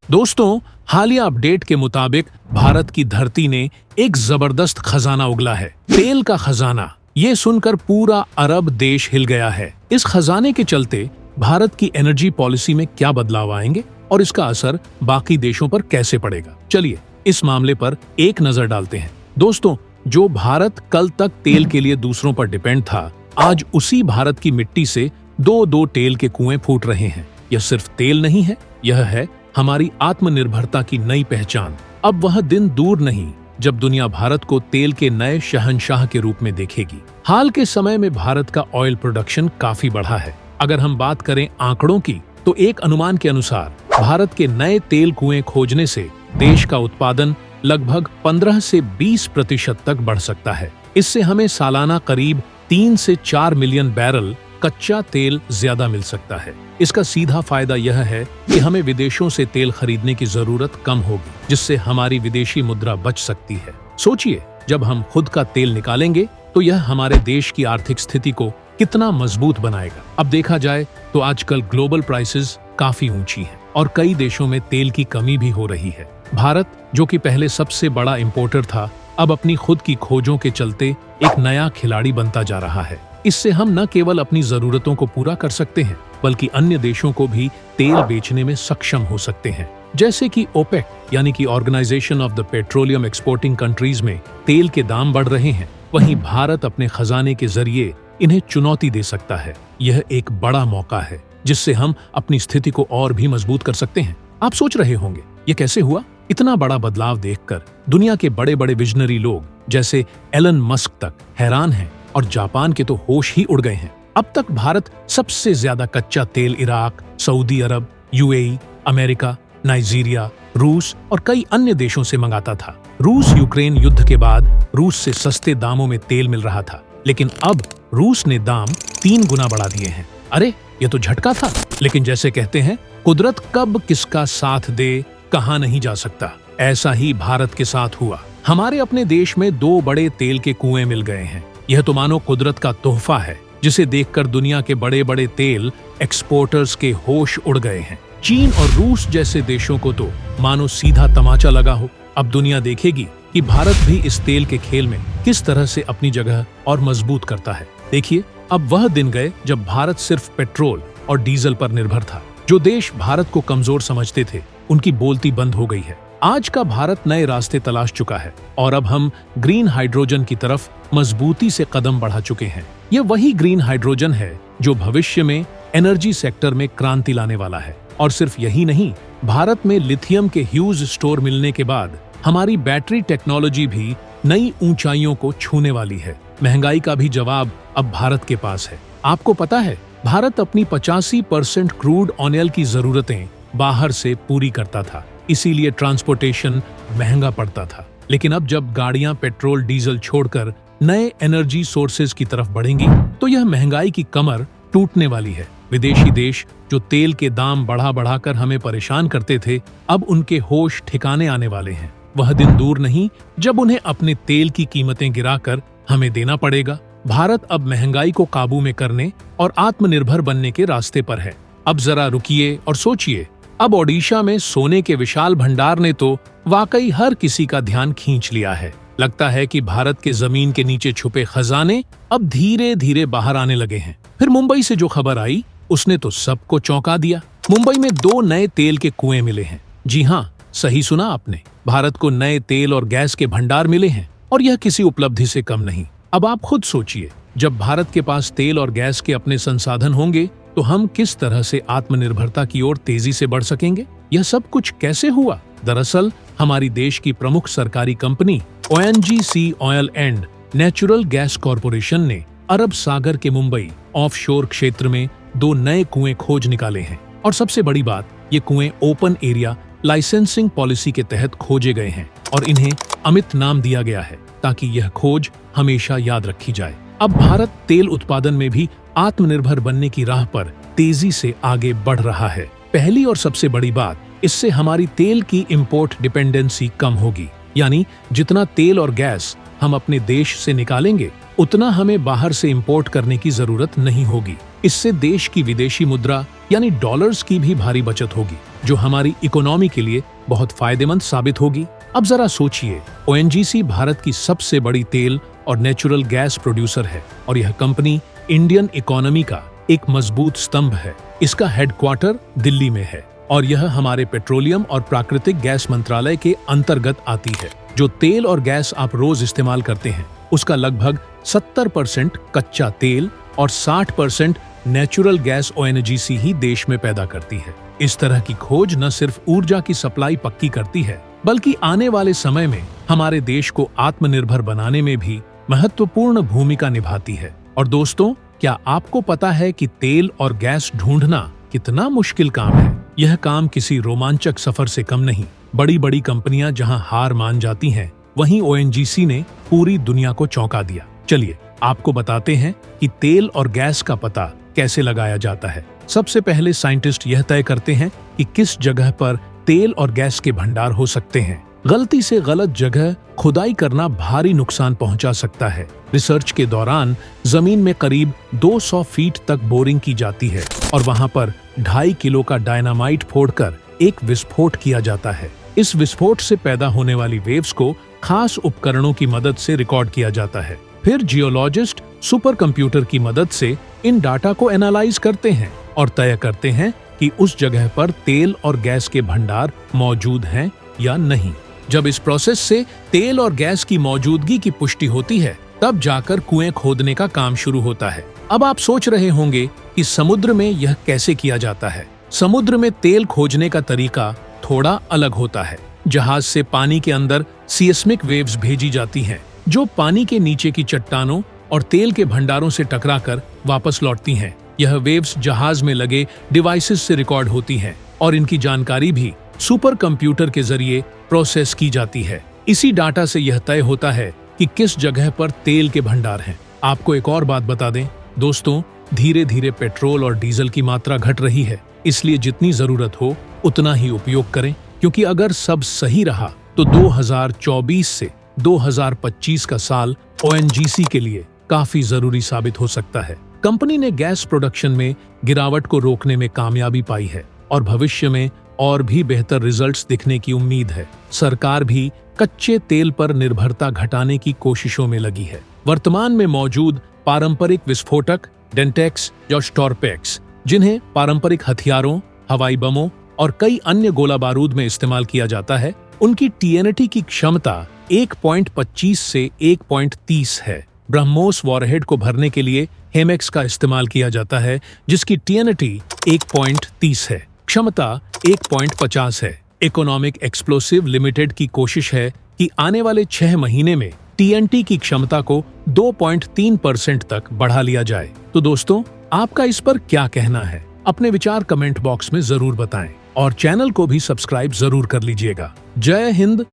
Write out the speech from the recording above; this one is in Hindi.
दोस्तों, हालिया अपडेट के मुताबिक भारत की धरती ने एक जबरदस्त खजाना उगला है, तेल का खजाना। ये सुनकर पूरा अरब देश हिल गया है। इस खजाने के चलते भारत की एनर्जी पॉलिसी में क्या बदलाव आएंगे और इसका असर बाकी देशों पर कैसे पड़ेगा, चलिए इस मामले पर एक नजर डालते हैं। दोस्तों, जो भारत कल तक तेल के लिए दूसरों पर डिपेंड था, आज उसी भारत की मिट्टी से दो दो तेल के कुएं फूट रहे हैं। यह सिर्फ तेल नहीं है, यह है हमारी आत्मनिर्भरता की नई पहचान। अब वह दिन दूर नहीं जब दुनिया भारत को तेल के नए शहंशाह के रूप में देखेगी। हाल के समय में भारत का ऑयल प्रोडक्शन काफी बढ़ा है। अगर हम बात करें आंकड़ों की, तो एक अनुमान के अनुसार भारत के नए तेल कुएं खोजने से देश का उत्पादन लगभग 15 से 20% तक बढ़ सकता है। इससे हमें सालाना करीब 3 से 4 मिलियन बैरल कच्चा तेल ज्यादा मिल सकता है। इसका सीधा फायदा यह है कि हमें विदेशों से तेल खरीदने की जरूरत कम होगी, जिससे हमारी विदेशी मुद्रा बच सकती है। सोचिए, जब हम खुद का तेल निकालेंगे तो यह हमारे देश की आर्थिक स्थिति को कितना मजबूत बनाएगा। अब देखा जाए तो आजकल ग्लोबल प्राइसेस काफी ऊंची हैं और कई देशों में तेल की कमी भी हो रही है। भारत, जो कि पहले सबसे बड़ा इंपोर्टर था, अब अपनी खुद की खोजों के चलते एक नया खिलाड़ी बनता जा रहा है। इससे हम न केवल अपनी जरूरतों को पूरा कर सकते हैं, बल्कि अन्य देशों को भी तेल बेचने में सक्षम हो सकते हैं। जैसे कि ओपेक यानी कि organisation of the petroleum exporting countries में तेल के दाम बढ़ रहे हैं, वहीं भारत अपने खजाने के जरिए इन्हें चुनौती दे सकता है। यह एक बड़ा मौका है जिससे हम अपनी स्थिति को और भी मजबूत कर सकते हैं। आप सोच रहे होंगे, ये कैसे हुआ? इतना बड़ा बदलाव देखकर दुनिया के बड़े बड़े विजनरी लोग जैसे एलन मस्क तक हैरान हैं और जापान के तो होश ही उड़ गए हैं। अब तक भारत सबसे ज्यादा कच्चा तेल इराक, सऊदी अरब, यूएई, अमेरिका, नाइजीरिया, रूस और कई अन्य देशों से मंगाता था। रूस यूक्रेन युद्ध के बाद रूस से सस्ते दामों में तेल मिल रहा था, लेकिन अब रूस ने दाम 3 गुना बढ़ा दिए हैं। अरे, ये तो झटका था। लेकिन जैसे कहते हैं, कुदरत कब किसका साथ दे कहा नहीं जा सकता। ऐसा ही भारत के साथ हुआ। हमारे अपने देश में 2 बड़े तेल के कुएं मिल गए हैं। यह तो मानो कुदरत का तोहफा है, जिसे देखकर दुनिया के बड़े बड़े तेल एक्सपोर्टर्स के होश उड़ गए हैं। चीन और रूस जैसे देशों को तो मानो सीधा तमाचा लगा हो। अब दुनिया देखेगी कि भारत भी इस तेल के खेल में किस तरह से अपनी जगह और मजबूत करता है। देखिए, अब वह दिन गए जब भारत सिर्फ पेट्रोल और डीजल पर निर्भर था। जो देश भारत को कमजोर समझते थे, उनकी बोलती बंद हो गई है। आज का भारत नए रास्ते तलाश चुका है और अब हम ग्रीन हाइड्रोजन की तरफ मजबूती से कदम बढ़ा चुके हैं। यह वही ग्रीन हाइड्रोजन है जो भविष्य में एनर्जी सेक्टर में क्रांति लाने वाला है। और सिर्फ यही नहीं, भारत में लिथियम के ह्यूज स्टोर मिलने के बाद हमारी बैटरी टेक्नोलॉजी भी नई ऊंचाइयों को छूने वाली है। महंगाई का भी जवाब अब भारत के पास है। आपको पता है, भारत अपनी 85% क्रूड ऑयल की जरूरतें बाहर से पूरी करता था, इसीलिए ट्रांसपोर्टेशन महंगा पड़ता था। लेकिन अब जब गाड़ियां पेट्रोल डीजल छोड़कर नए एनर्जी सोर्सेज की तरफ बढ़ेंगी, तो यह महंगाई की कमर टूटने वाली है। विदेशी देश जो तेल के दाम बढ़ा बढ़ाकर हमें परेशान करते थे, अब उनके होश ठिकाने आने वाले हैं। वह दिन दूर नहीं जब उन्हें अपने तेल की कीमतें गिराकर हमें देना पड़ेगा। भारत अब महंगाई को काबू में करने और आत्मनिर्भर बनने के रास्ते पर है। अब जरा रुकिए और सोचिए, अब ओडिशा में सोने के विशाल भंडार ने तो वाकई हर किसी का ध्यान खींच लिया है। लगता है कि भारत के जमीन के नीचे छुपे खजाने अब धीरे धीरे बाहर आने लगे हैं। फिर मुंबई से जो खबर आई, उसने तो सबको चौंका दिया। मुंबई में 2 नए तेल के कुएं मिले हैं। जी हाँ, सही सुना आपने। भारत को नए तेल और गैस के भंडार मिले हैं और यह किसी उपलब्धि से कम नहीं। अब आप खुद सोचिए, जब भारत के पास तेल और गैस के अपने संसाधन होंगे, तो हम किस तरह से आत्मनिर्भरता की ओर तेजी से बढ़ सकेंगे। यह सब कुछ कैसे हुआ? दरअसल हमारी देश की प्रमुख सरकारी company ONGC oil and natural gas corporation ने अरब सागर के मुंबई ऑफशोर क्षेत्र में 2 नए कुएं खोज निकाले हैं। और सबसे बड़ी बात, ये कुएं ओपन एरिया लाइसेंसिंग पॉलिसी के तहत खोजे गए हैं और इन्हें अमित नाम दिया गया है, ताकि यह खोज हमेशा याद रखी जाए। अब भारत तेल उत्पादन में भी आत्मनिर्भर बनने की राह पर तेजी से आगे बढ़ रहा है। पहली और सबसे बड़ी बात, इससे हमारी तेल की इंपोर्ट डिपेंडेंसी कम होगी। यानी जितना तेल और गैस हम अपने देश से निकालेंगे, उतना हमें बाहर से इंपोर्ट करने की जरूरत नहीं होगी। इससे देश की विदेशी मुद्रा यानी डॉलर्स की भी भारी बचत होगी, जो हमारी इकोनॉमी के लिए बहुत फायदेमंद साबित होगी। अब जरा सोचिए, ओएनजीसी भारत की सबसे बड़ी तेल और नेचुरल गैस प्रोड्यूसर है और यह कंपनी इंडियन इकोनॉमी का एक मजबूत स्तंभ है। इसका हेडक्वार्टर दिल्ली में है और यह हमारे पेट्रोलियम और प्राकृतिक गैस मंत्रालय के अंतर्गत आती है। जो तेल और गैस आप रोज इस्तेमाल करते हैं, उसका लगभग 70% कच्चा तेल और 60% नेचुरल गैस ओएनजीसी ही देश में पैदा करती है। इस तरह की खोज न सिर्फ ऊर्जा की सप्लाई पक्की करती है, बल्कि आने वाले समय में हमारे देश को आत्मनिर्भर बनाने में भी महत्वपूर्ण भूमिका निभाती है। और दोस्तों, क्या आपको पता है कि तेल और गैस ढूंढना कितना मुश्किल काम है? यह काम किसी रोमांचक सफर से कम नहीं। बड़ी बड़ी कंपनियां जहां हार मान जाती हैं, वहीं ओएनजीसी ने पूरी दुनिया को चौंका दिया। चलिए आपको बताते हैं कि तेल और गैस का पता कैसे लगाया जाता है। सबसे पहले साइंटिस्ट यह तय करते हैं कि किस जगह पर तेल और गैस के भंडार हो सकते हैं। गलती से गलत जगह खुदाई करना भारी नुकसान पहुंचा सकता है। रिसर्च के दौरान जमीन में करीब 200 फीट तक बोरिंग की जाती है और वहां पर 2.5 किलो का डायनामाइट फोड़कर एक विस्फोट किया जाता है। इस विस्फोट से पैदा होने वाली वेव्स को खास उपकरणों की मदद से रिकॉर्ड किया जाता है। फिर जियोलॉजिस्ट सुपर कंप्यूटर की मदद से इन डाटा को एनालाइज करते हैं और तय करते हैं कि उस जगह पर तेल और गैस के भंडार मौजूद हैं या नहीं। जब इस प्रोसेस से तेल और गैस की मौजूदगी की पुष्टि होती है, तब जाकर कुएं खोदने का काम शुरू होता है। अब आप सोच रहे होंगे कि समुद्र में यह कैसे किया जाता है। समुद्र में तेल खोजने का तरीका थोड़ा अलग होता है। जहाज से पानी के अंदर सीस्मिक वेव्स भेजी जाती हैं, जो पानी के नीचे की चट्टानों और तेल के भंडारों से टकराकर वापस लौटती हैं। यह वेव्स जहाज में लगे डिवाइसेस से रिकॉर्ड होती हैं और इनकी जानकारी भी सुपर कंप्यूटर के जरिए प्रोसेस की जाती है। इसी डाटा से यह तय होता है कि किस जगह पर तेल के भंडार हैं। आपको एक और बात बता दें दोस्तों, धीरे धीरे पेट्रोल और डीजल की मात्रा घट रही है, इसलिए जितनी जरूरत हो उतना ही उपयोग करें, क्योंकि अगर सब सही रहा तो 2024 से 2025 का साल ओएनजीसी के लिए काफी जरूरी साबित हो सकता है। कंपनी ने गैस प्रोडक्शन में गिरावट को रोकने में कामयाबी पाई है और भविष्य में और भी बेहतर रिजल्ट्स दिखने की उम्मीद है। सरकार भी कच्चे तेल पर निर्भरता घटाने की कोशिशों में लगी है। वर्तमान में मौजूद पारंपरिक विस्फोटक डेंटेक्स या स्टॉर्पेक्स, जिन्हें पारंपरिक हथियारों, हवाई बमों और कई अन्य गोला बारूद में इस्तेमाल किया जाता है, उनकी टीएनटी की क्षमता 1.25 से 1.30 है। ब्रह्मोस वॉरहेड को भरने के लिए हेमेक्स का इस्तेमाल किया जाता है, जिसकी टीएनटी 1.30 है। क्षमता 1.50 है। इकोनॉमिक एक्सप्लोसिव लिमिटेड की कोशिश है कि आने वाले 6 महीने में टीएनटी की क्षमता को 2.3% तक बढ़ा लिया जाए। तो दोस्तों, आपका इस पर क्या कहना है? अपने विचार कमेंट बॉक्स में जरूर बताएं और चैनल को भी सब्सक्राइब जरूर कर लीजिएगा। जय हिंद।